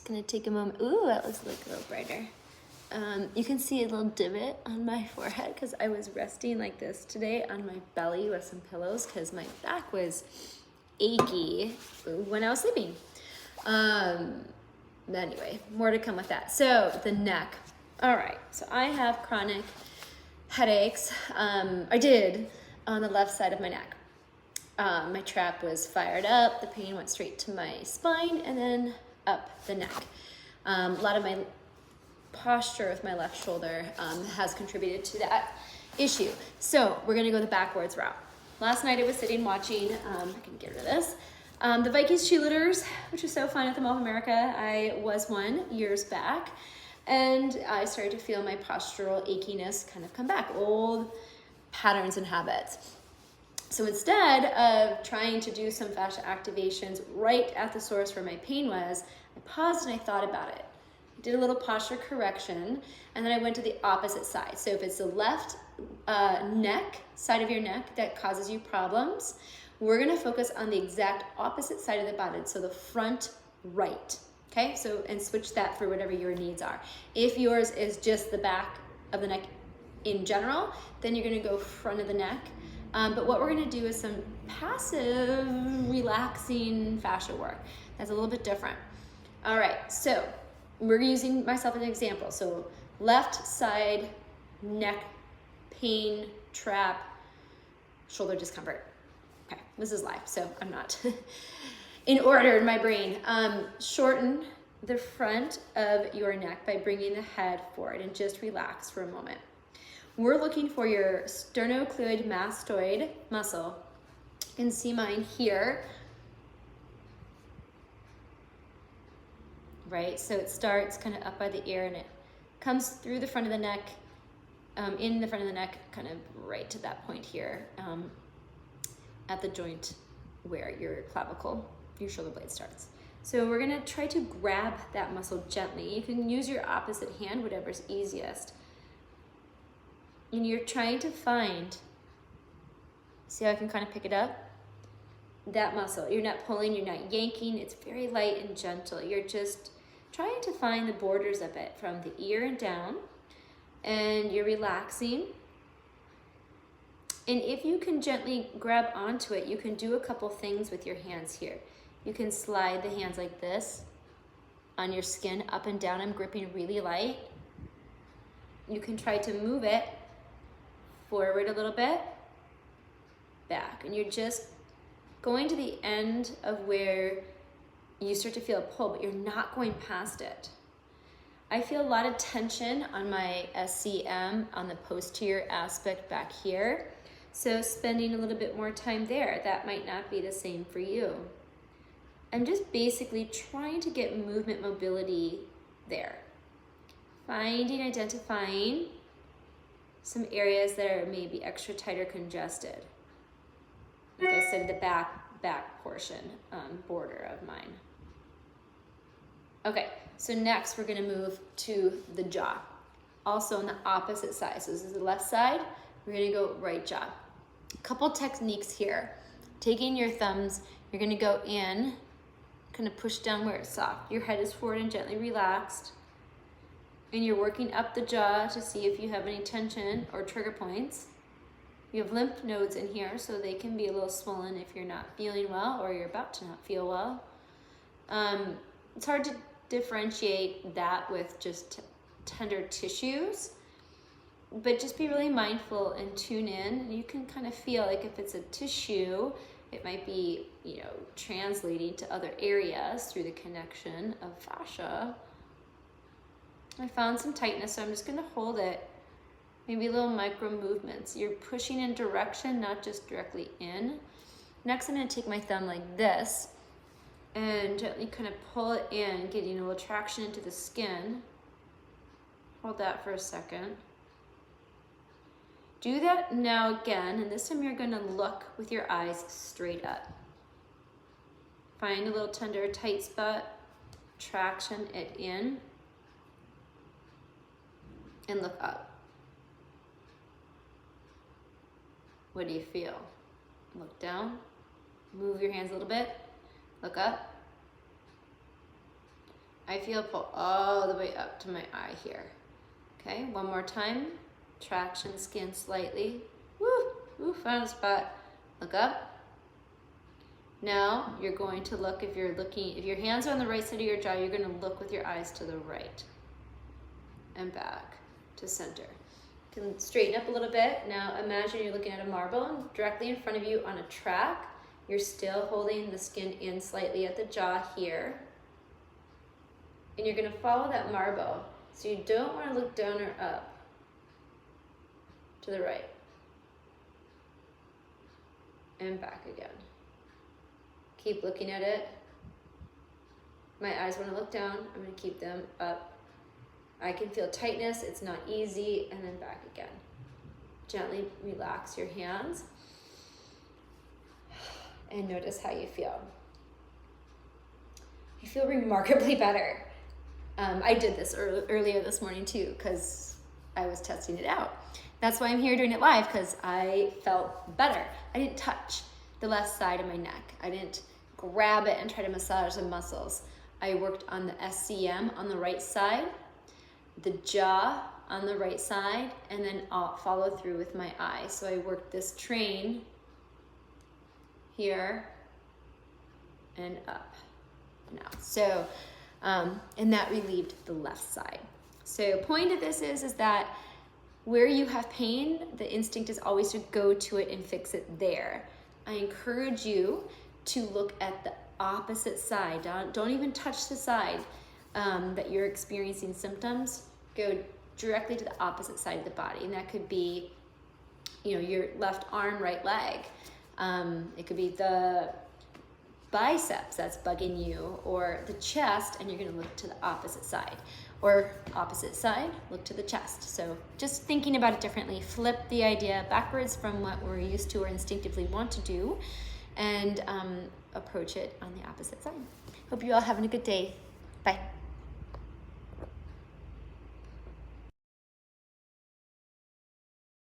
gonna take a moment. Ooh, that looks like a little brighter. You can see a little divot on my forehead because I was resting like this today on my belly with some pillows because my back was achy when I was sleeping. Anyway, more to come with that. So the neck. All right, so I have chronic headaches. I did on the left side of my neck. My trap was fired up, the pain went straight to my spine and then up the neck. A lot of my posture with my left shoulder has contributed to that issue. So we're gonna go the backwards route. Last night I was sitting watching, I can get rid of this, the Vikings cheerleaders, which was so fun at the Mall of America. I was one years back, and I started to feel my postural achiness kind of come back, old patterns and habits. So instead of trying to do some fascia activations right at the source where my pain was, I paused and I thought about it. I did a little posture correction, and then I went to the opposite side. So if it's the left neck, side of your neck that causes you problems, we're gonna focus on the exact opposite side of the body, so the front right, okay? So, and switch that for whatever your needs are. If yours is just the back of the neck in general, then you're gonna go front of the neck. But what we're gonna do is some passive, relaxing fascia work. That's a little bit different. All right, so we're using myself as an example. So left side, neck, pain, trap, shoulder discomfort. Okay, this is live, so I'm not in order in my brain. Shorten the front of your neck by bringing the head forward and just relax for a moment. We're looking for your sternocleidomastoid muscle. You can see mine here. Right, so it starts kind of up by the ear and it comes through the front of the neck, in the front of the neck, kind of right to that point here, at the joint where your clavicle, your shoulder blade starts. So we're gonna try to grab that muscle gently. You can use your opposite hand, whatever's easiest. And you're trying to find, see how I can kind of pick it up? That muscle. You're not pulling, you're not yanking. It's very light and gentle. You're just trying to find the borders of it from the ear and down. And you're relaxing. And if you can gently grab onto it, you can do a couple things with your hands here. You can slide the hands like this on your skin up and down. I'm gripping really light. You can try to move it forward a little bit, back, and you're just going to the end of where you start to feel a pull, but you're not going past it. I feel a lot of tension on my SCM, on the posterior aspect back here, so spending a little bit more time there. That might not be the same for you. I'm just basically trying to get movement mobility there. Finding, identifying some areas that are maybe extra tight or congested. Like I said, the back portion, border of mine. Okay, so next we're gonna move to the jaw. Also on the opposite side. So this is the left side, we're gonna go right jaw. A couple techniques here. Taking your thumbs, you're gonna go in, kind of push down where it's soft. Your head is forward and gently relaxed. And you're working up the jaw to see if you have any tension or trigger points. You have lymph nodes in here, so they can be a little swollen if you're not feeling well or you're about to not feel well. It's hard to differentiate that with just tender tissues, but just be really mindful and tune in. You can kind of feel like if it's a tissue, it might be, translating to other areas through the connection of fascia. I found some tightness, so I'm just gonna hold it. Maybe little micro movements. You're pushing in direction, not just directly in. Next, I'm gonna take my thumb like this and gently kind of pull it in, getting a little traction into the skin. Hold that for a second. Do that now again, and this time you're gonna look with your eyes straight up. Find a little tender, tight spot, traction it in, and look up. What do you feel? Look down, move your hands a little bit, look up. I feel pull all the way up to my eye here. Okay, one more time. Traction skin slightly. Woo, woo, found a spot. Look up. Now you're going to look, if your hands are on the right side of your jaw, you're gonna look with your eyes to the right and back to center. You can straighten up a little bit. Now imagine you're looking at a marble and directly in front of you on a track. You're still holding the skin in slightly at the jaw here. And you're gonna follow that marble. So you don't wanna look down or up to the right. And back again. Keep looking at it. My eyes wanna look down, I'm gonna keep them up. I can feel tightness, it's not easy, and then back again. Gently relax your hands and notice how you feel. You feel remarkably better. I did this earlier this morning too, because I was testing it out. That's why I'm here doing it live, because I felt better. I didn't touch the left side of my neck. I didn't grab it and try to massage the muscles. I worked on the SCM on the right side, the jaw on the right side, and then I'll follow through with my eye. So I worked this train here and up now. So, and that relieved the left side. So point of this is that where you have pain, the instinct is always to go to it and fix it there. I encourage you to look at the opposite side. Don't even touch the side that you're experiencing symptoms. Go directly to the opposite side of the body. And that could be, your left arm, right leg. It could be the biceps that's bugging you, or the chest, and you're gonna look to the opposite side. Or opposite side, look to the chest. So just thinking about it differently, flip the idea backwards from what we're used to or instinctively want to do, and approach it on the opposite side. Hope you all having a good day. Bye.